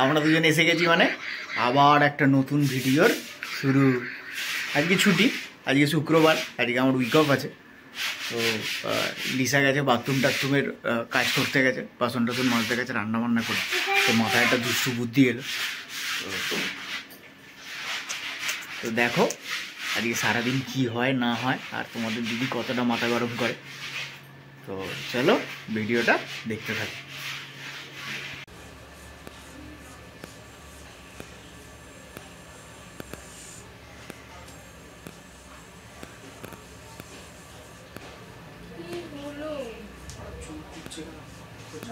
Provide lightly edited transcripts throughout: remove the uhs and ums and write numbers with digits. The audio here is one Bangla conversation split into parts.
আমরা দুজন এসে গেছি মানে আবার একটা নতুন ভিডিওর শুরু। আজকে ছুটি, আজকে শুক্রবার, আজকে আমার উইক অফ আছে। তো লিসা গেছে বাথরুমের কাজ করতে গেছে, বাসন টাসন মাজতে গেছে, রান্না বান্না করে। তো মাথায় একটা দুষ্টু বুদ্ধি এলো। তো দেখো আজকে সারাদিন কি হয় না হয়, আর তোমাদের দিদি কতটা মাথা গরম করে। তো চলো ভিডিওটা দেখতে থাকি।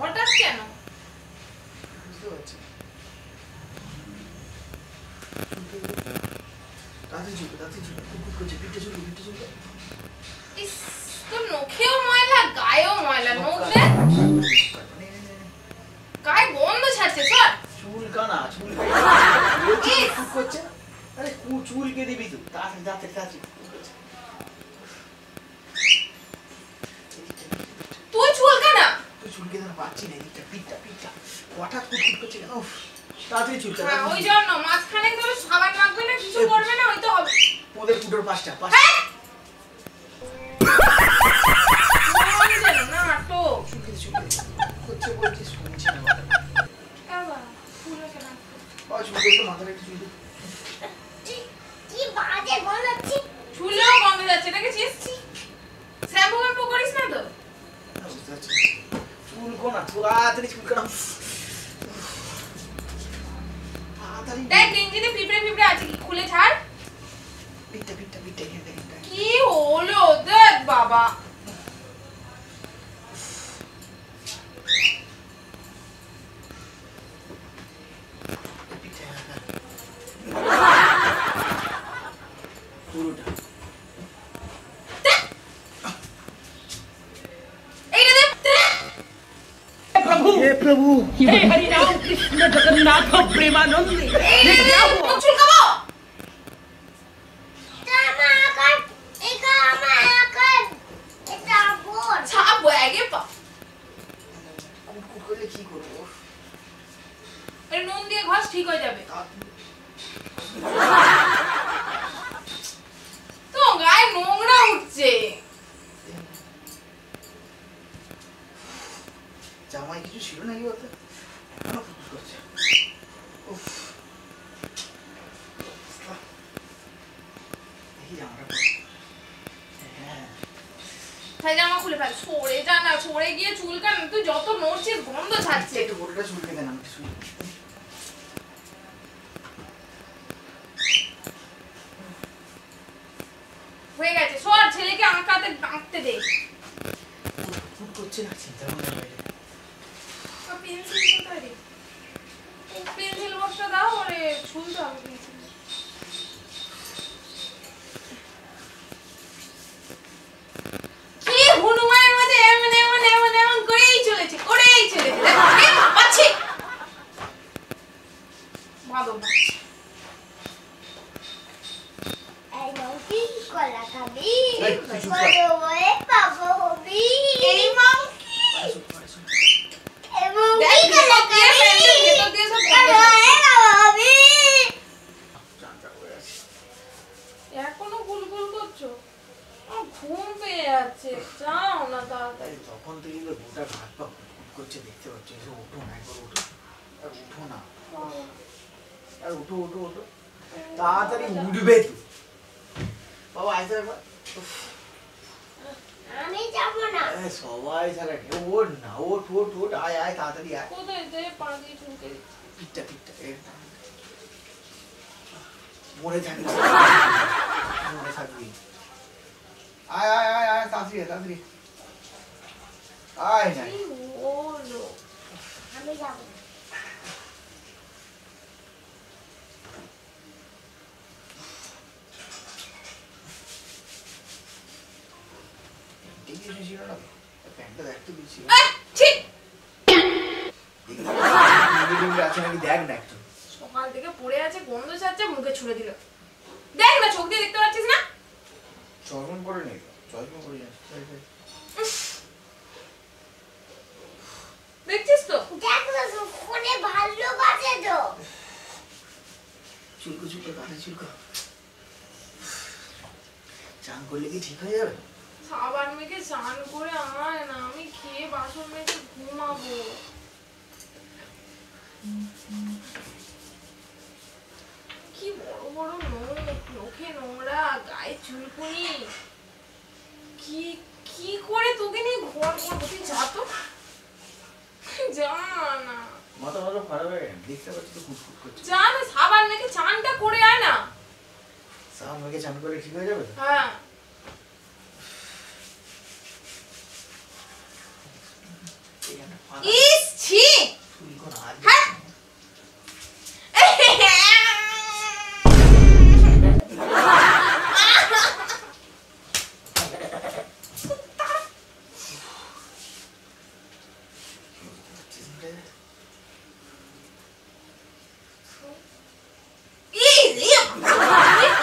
হঠাৎ কেন? তোর নখেও ময়লা, গায়েও ময়লা। নখ দে, গায়ে গন্ধ ছাড়ছে। সর চুলকানা করছে। আরে চুলকে দিবি তুই, তাড়াতাড়ি তুই চুলকানা। তুই চুলকে দেন পাচ্ছি না, এদিকটা পিঠটা হঠাৎ কুটকুট করছে কেন? তাড়াতাড়ি চুলকা। ওই জন্য মাঝখানে তোর সাবান মাখবে না, কিছু করবে না, ওই তো হবে। ওদের ফুটোর পাঁচটা চুলেও গন্ধ যাচ্ছে, দেখেছিস? শ্যাম্পু ফ্যাম্পু করিস না তো? চুলকো না, তাড়াতাড়ি চুলকানা। দেখ গেঞ্জিতে পিঁপড়ে আছে কি, খুলে ছাড়। পিঠটা কি হলো দেখ বাবা। प्रभु हे हरि राम कृष्ण जगन्नाथ प्रेमानंद নুন দিয়ে ঘষ, ঠিক হয়ে যাবে। তো গায়ে নোংরা উঠছে। জামাই কিছু ছিল নাকি বলতে? জামা খুলে ফেল, সরে যা না, সরে গিয়ে চুলকান। তুই যত নড়ছিস গন্ধ ছাড়ছে। একটু গোটাটা চুলকে দেন আমি শুনি। হয়ে গেছে, সর। ছেলেকে আঁকাতে আঁকতে দে। ফুট করছে না, চিন্তা ভাবনা বাইরে। পেন্সিল কোথায় রে? পেন্সিল বক্সটা দাও, ওরে ছুলতে হবে পেন্সিল। কি হনুমানের মধ্যে এমন করেই চলেছে। পাচ্ছি মাদক। এখনো গুলগুল করছো? ঘুম পেয়ে যাচ্ছে, যাও না তাড়াতাড়ি। তখন থেকে গোটা ভাত পা করছে, দেখতে পাচ্ছি। উঠো না, একবার উঠো, আর উঠো না, আর উঠো তাড়াতাড়ি উঠবে তো বাবা। আয় একবার। আমি যাবো না। সবাই ছাড়া ওঠ না, ওঠ, আয় তাড়াতাড়ি আয়। কোথায় দে, পা দিয়ে চুলকে দিচ্ছি। পিঠটা মনে থাকবি। আয় তাড়াতাড়ি আয়। কি হলো? আমি যাবো না। প্যান্টটা দেখতে দিচ্ছি দেখ না একটু। সকাল থেকে পড়ে আছে, গন্ধ ছাড়ছে, মুখে ছুঁড়ে দিল। দেখ না, চোখ দিয়ে দেখতে পাচ্ছিস না? চশমা পরে নেই, চশমা পরে যাচ্ছে। দেখছিস তো? দেখ না, ফোনে ভালো চুলকো চুলকো কানে চুলকো। চান করলে কি ঠিক হয়ে যাবে? সাবান মেখে স্নান করে আয় না, আমি খেয়ে বাসন মেজে ঘুমাবো। কি বড় বড় নখ, নখে নোংরা, গায়ে চুলকুনি। কি কি করে তোকে নিয়ে ঘর করবো? তুই যা তো, যা না, মাথা মাথা খারাপ হয়ে গেছে, দেখতে পাচ্ছি তো কুটকুট করছে। যা না, সাবান মেখে চানটা করে আয় না। সাবান মেখে চান করলে ঠিক হয়ে যাবে তো? হ্যাঁ, এখানে ফাঁকা ইস ছি। চুলকো না, আজ হ্যাঁ।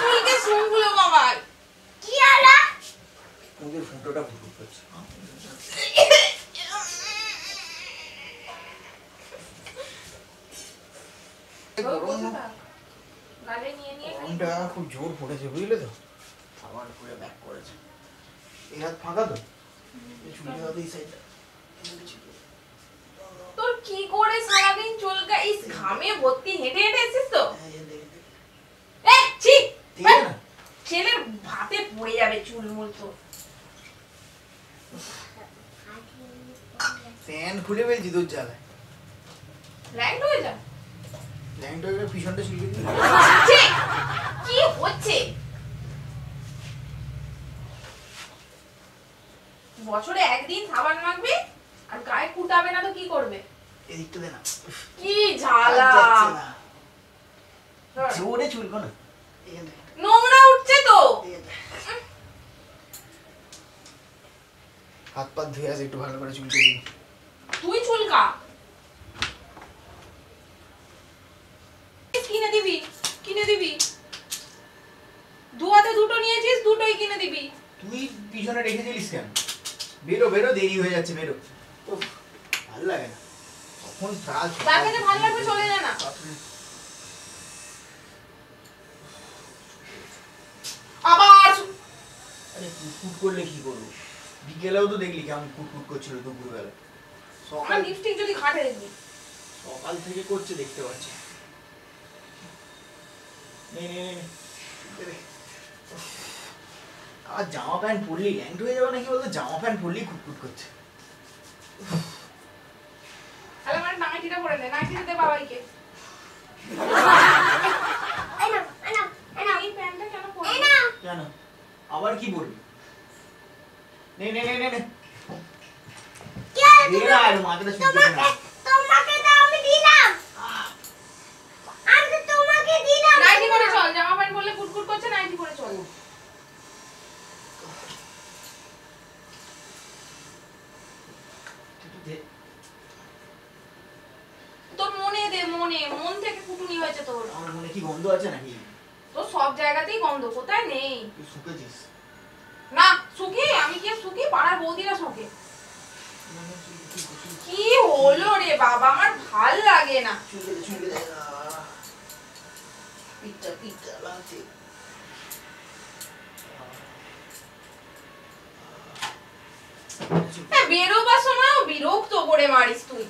চুলকে শুনগুলো বাবা, কি হলো? ওদের ফুটোটা ফুটুট করছে। গালে নিয়ে নিয়ে গরমটা খুব জোর পড়েছে বুঝলে তো, আবার পুরো ব্যাক করেছে। এই হাত ফাঁকা তো, এই চুলের হাতে এই সাইডটা তোর কি করে সারাদিন চুলকা, ইস ঘামে ভর্তি, হেঁটে হেঁটে এসেছিস তো। এ ছি, ঠিক আছে না? ছেলের ভাতে পড়ে যাবে চুলমুল তো। ফ্যান খুলে ফেলছি তোর জ্বালায়, ল্যান্ড হয়ে যা। ল্যাংটা হয়ে গেলে পিছনটা চুলকে দিবি। ছি, কি হচ্ছে? বছরে একদিন সাবান মাখবে আর গায়ে কুটাবে না তো কি করবে? এদিকটা দে না, কি ঝালা। আর যাচ্ছে না। জোরে চুলকো না, এখান থেকে, নোংরা উঠছে তো। এখান থেকে। হাত পা ধুয়ে আসে একটু ভালো করে চুলকে দিবি। তুই চুলকা কিনে দিবি, কিনে দিবি। দুয়াতে দুটো নিয়েছিস, দুটোই কিনে দিবি। তুই পিছনে রেখে দিলিস কেন? বেরো বেরো, দেরি হয়ে যাচ্ছে, বেরো। উফ, ভালো লাগে না তখন কাজ। যাকে যে ভালো লাগবে চলে যা না। আবার আরে কুটকুট করলে কি করবো? বিকেলেও তো দেখলি কেমন কুটকুট করছিল দুপুরবেলা। আমার সকাল লিপস্টিক যদি ঘাটে দেখবি। সকাল থেকে করছে দেখতে পাচ্ছি। নে নে নে, দে। আর জামা প্যান্ট পরলেই ল্যাংট হয়ে যাবে নাকি বলতো? জামা প্যান্ট পরলেই কুটকুট করছে। তাহলে আমার নাইটিটা পরে নে, নাইটিটা দে বাবাইকে। এই নাও, এই নাও, এই নাও, এই প্যান্টটা কেন এই পরলি? নাও। কেন আবার কি বলবি? নে নে নে নে নে, কি হলো? দে না, আর মাথাটা চুলকে দে না। তোমাকে তো আমি দিলাম। আমি তো তোমাকে দিলাম। নাইটি পরে চল, জামা প্যান্ট পরলে কুটকুট করছে, নাইটি পরে চল। দে। তোর মনে দে, মনে, মন থেকে কুটুনি হয়েছে তোর। আমার মনে কি গন্ধ আছে নাকি? তোর সব জায়গাতেই গন্ধ, কোথায় নেই। তুই শুকেছিস? না সুখী, আমি কি আর সুখী? পাড়ার বৌদিরা শোকে। কি হলো রে বাবা, আমার ভাল লাগে না। চুলকে দে, চুলকে দে। পিঠটা পিঠটা লাগছে। হ্যাঁ, বেরোবার সময়ও বিরক্ত করে মারিস তুই।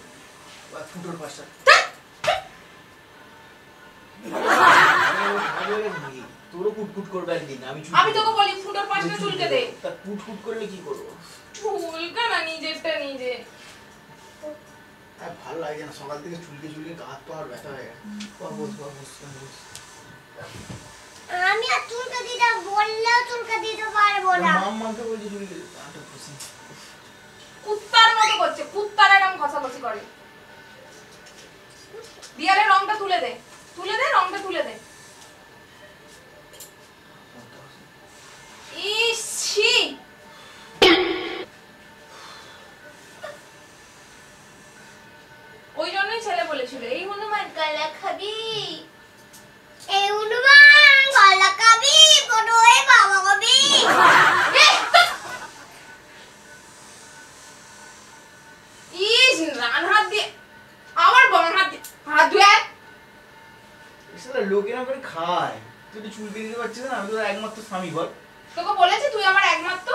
ফুটোর পাশটা তোরও কুটকুট করবে একদিন। আমি তোকে বলি ফুটোর পাশটা চুলকে দে। তা কুটকুট করলে কি করবো? চুলকা না নিজেরটা নিজে। আর ভালো লাগে না, সকাল থেকে চুলকে চুলকে হাত পা আর ব্যথা হয়ে গেছে। বস বস বস বস। আমি আর চুলকে দিতে বললেও চুলকে দিতে পারবো না। মাম মামকে বলছি চুলকে দিতে। কুত্তার মতো করছে, কুত্তার এরকম ঘষাঘষি করে। দিয়ালে রংটা তুলে দে, তুলে দে, রংটা তুলে দে। ইস ছি, ওই জন্যই ছেলে বলেছিল এই হনুমান গালা খাবি। এই হনুমান গলা খাবি, বড়ই বাবা খাবি। ইস রান হাত দিয়ে আবার বাম হাত দিয়ে হাত ধুয়ে। লোকেরা করে খায়, তুই তো চুলকে দিতে পারছিস না, আমি তোর একমাত্র স্বামী বল। তোকে বলেছি তুই আমার একমাত্র।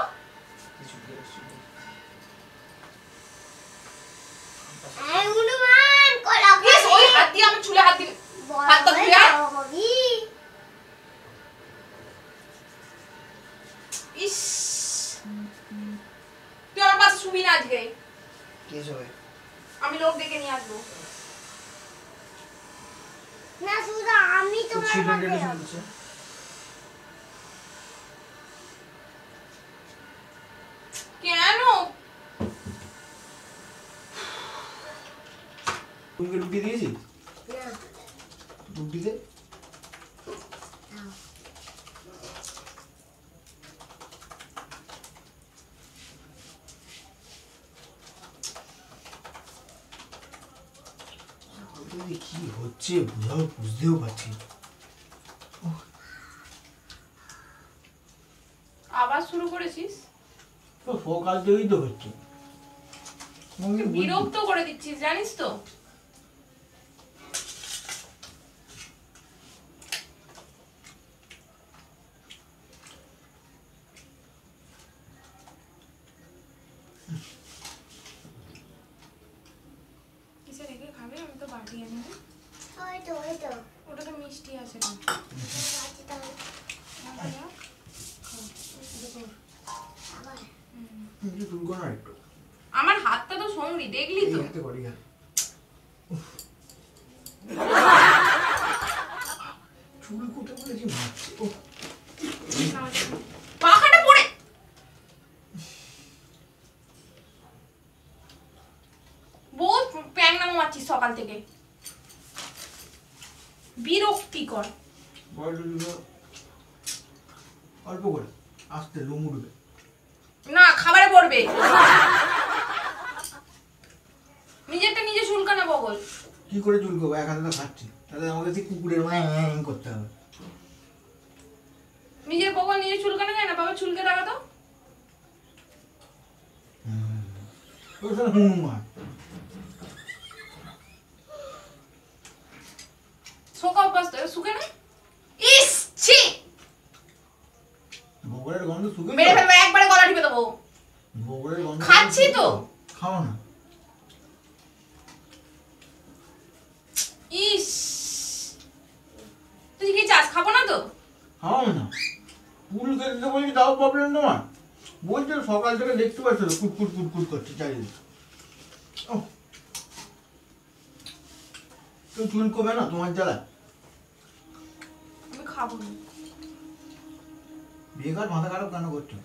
হনুমান কলা ইস, ওই হাত দিয়ে আমার চুলে হাত দিবি। হাত তো ধুয়ে আয়। ইস, তুই আমার পাশে শুবি না আজকে। কে সবে? আমি লোক ডেকে নিয়ে আসবো। না শুধু আমি তোমার পাশে আছি। কেন? তুমি ঢুকিয়ে দিয়েছিস? ঢুকিয়ে দে। কি হচ্ছে বুঝতেও পারছি। আবার শুরু করেছিস? তো সকাল থেকেই তো হচ্ছে। বিরক্ত করে দিচ্ছিস জানিস তো। কিসে রেখে খাবে? আমি তো বাটি আনি। ওই তো ওটা তো মিষ্টি আছে না। বাটি তাহলে আবার আমার হাতটা তো সঙ্গি দেখলি তো। চুল কোটে বলে যে মারছে। পাখাটা পড়ে বহুত প্যাং নামো মারছিস সকাল থেকে, বিরক্তিকর। অল্প করে আস্তে লোম উঠবে না, খাবারে পড়বে। নিজেরটা নিজে চুলকানা বগল। কি করে চুলকবো? এক হাতে তো খাচ্ছি, তাহলে আমাকে সেই কুকুরের করতে হবে। নিজের বগল নিজে চুলকানো যায় না? বাবা চুলকে রাখা তো। হনুমান শোকা অভ্যাস তো, শুকে না। ইস ছি, বগলের গন্ধ শুকে মেরে ফেলবো, একবারে গলা টিপে দেবো। বগলের গন্ধ খাচ্ছি তো। খাও না। ইস, তুই কি চাস? খাবো না তো। খাও না। চুল কেটে বলছি তাও প্রবলেম তোমার? বলছো সকাল থেকে দেখতে পাচ্ছ তো কুটকুট কুটকুট করছে চারিদিকে। কেউ চুল কমে না তোমার জ্বালা? আমি খাবো না। বেকার মাথা খারাপ কেন করছো?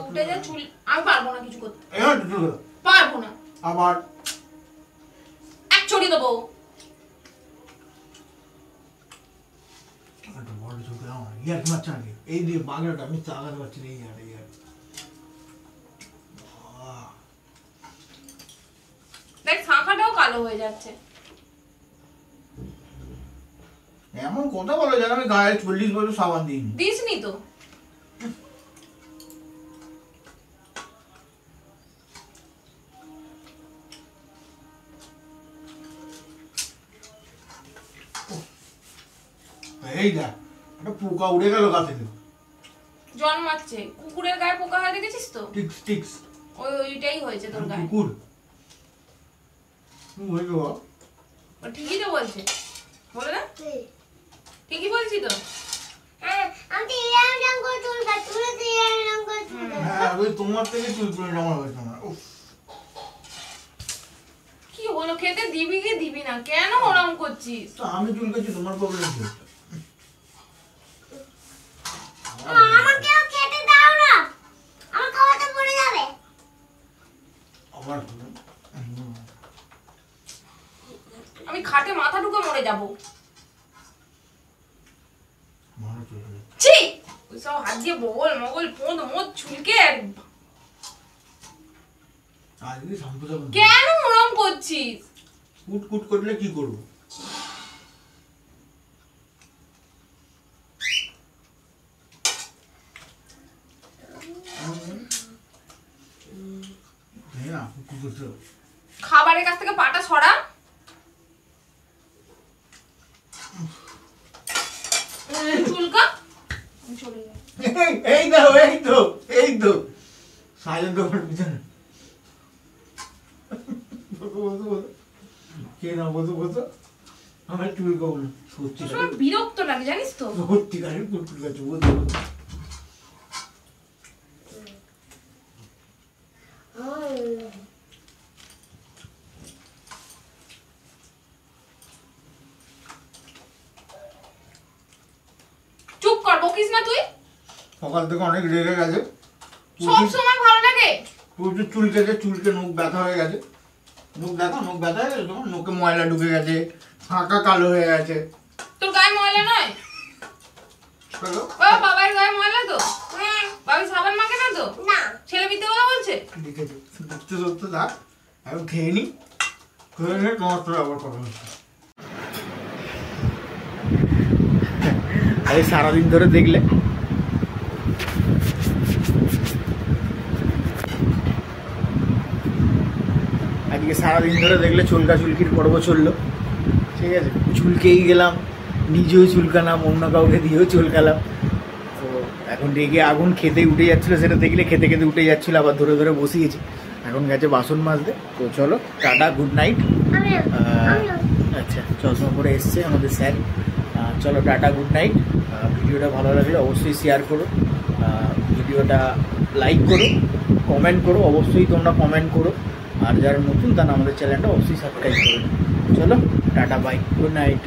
উঠে যা চুল। আমি পারবো না কিছু করতে, এবার চুল কাটো। পারবো না। আবার এক চড়ি দেবো। একটা বড় চুল কাটো আমার। ইয়ার কি মারছে নাকি? এই দিয়ে বাগড়াটা আমি চাগাতে পারছি না। এই ইয়ার দেখ শাঁখাটাও কালো হয়ে যাচ্ছে। এমন কথা বলো যেন আমি গায়ে 40 বছর সাবান দিইনি। দিসনি তো। এই দেখ একটা পোকা উড়ে গেল গা থেকে। জন্মাচ্ছে। কুকুরের গায়ে পোকা হয় দেখেছিস তো? টিক্স টিক্স ওইটাই হয়েছে তোর গায়ে। কুকুর হয়ে গেল। ও ঠিকই তো বলছে, বলে না? ঠিকই বলছি তো। আমি তো ইরান রঙ করে চুল কাটি, তুমি তো ইরান রঙ করে চুল কাটো। হ্যাঁ ওই তোমার থেকে চুল করে নেওয়া হয়েছে আমার। উফ, কি হলো? খেতে দিবি কি দিবি না? কেন ওরম করছিস? তো আমি চুল কাটি তোমার প্রবলেম কি? আমাকেও খেতে দাও না, আমার খাওয়াতে পড়ে যাবে। আমার আমি খাটে মাথা ঢুকে মরে যাবো। মারা চলে যাবে। ছি, ওই সব হাত দিয়ে বগল মগল পোঁদ মোদ চুলকে। আজকে শান্ত যাবেন কেন ওরম করছিস? কুট কুট করলে কি করবো? হ্যাঁ কুকুর খাবারের কাছ থেকে পাটা সরা। এই তো সাইলেন্ট দোকান পিছনে কে না বসো আমার চুল কবল সত্যি সব বিরক্ত লাগে জানিস তো। সত্যিকারের কুটকুট গাছ বলতে চুপ কর, বকিস না তুই। সকাল থেকে অনেক রেগে গেছে, সব সময় ভালো লাগে। প্রচুর চুলকে নখ ব্যথা হয়ে গেছে। নখ ব্যথা হয়ে গেছে, তোমার নখে ময়লা ঢুকে গেছে, ফাঁকা কালো হয়ে গেছে। তোর গায়ে ময়লা নয়? হ্যালো বাবার গায়ে ময়লা তো? বাবা সাবান মাখে না তো? না ছেলে মিথ্যে কথা বলছে? দেখেছি সত্যি থাক, এখন খেয়ে নি, খেয়ে নিয়ে তোমার তো আবার কথা হচ্ছে। আরে সারাদিন ধরে দেখলে আজকে সারাদিন ধরে দেখলে চুলকির পর্ব চললো, ঠিক আছে। চুলকেই গেলাম, নিজেও চুলকালাম, অন্য কাউকে দিয়েও চুলকালাম। তো এখন রেগে আগুন খেতে উঠে যাচ্ছিলো, সেটা দেখলে খেতে উঠে যাচ্ছিলো, আবার ধরে ধরে বসিয়েছি। এখন গেছে বাসন মাজতে। তো চলো টাটা, গুড নাইট। আচ্ছা চশমা পরে এসছে আমাদের স্যার। চলো টাটা, গুড নাইট। ভিডিওটা ভালো লাগলে অবশ্যই শেয়ার করো, ভিডিওটা লাইক করো, কমেন্ট করো, অবশ্যই তোমরা কমেন্ট করো। আর যারা নতুন তারা আমাদের চ্যানেলটা অবশ্যই সাবস্ক্রাইব করো। চলো টাটা, বাই, গুড নাইট।